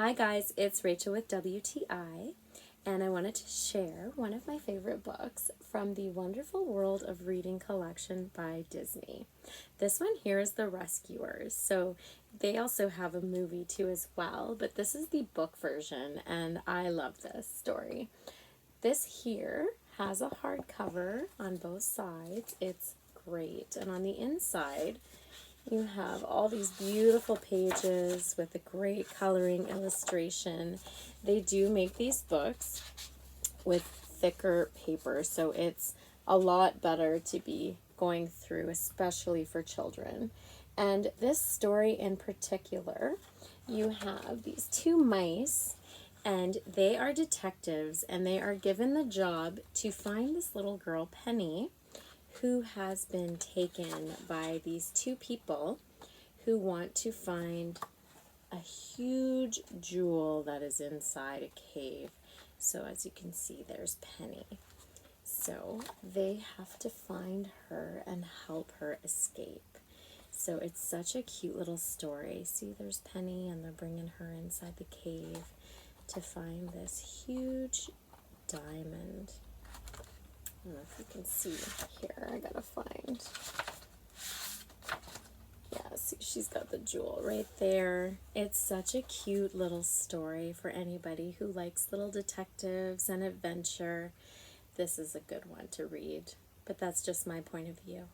Hi guys, it's Rachel with WTI, and I wanted to share one of my favorite books from the Wonderful World of Reading collection by Disney. This one here is The Rescuers, so they also have a movie too as well, but this is the book version, and I love this story. This here has a hardcover on both sides. It's great, and on the inside you have all these beautiful pages with a great coloring illustration. They do make these books with thicker paper, so it's a lot better to be going through, especially for children. And this story in particular, you have these two mice, and they are detectives, and they are given the job to find this little girl, Penny, who has been taken by these two people who want to find a huge jewel that is inside a cave. So as you can see, there's Penny. So they have to find her and help her escape. So it's such a cute little story. See, there's Penny, and they're bringing her inside the cave to find this huge diamond. I don't know if you can see here. I gotta find. Yeah, see, she's got the jewel right there. It's such a cute little story for anybody who likes little detectives and adventure. This is a good one to read, but that's just my point of view.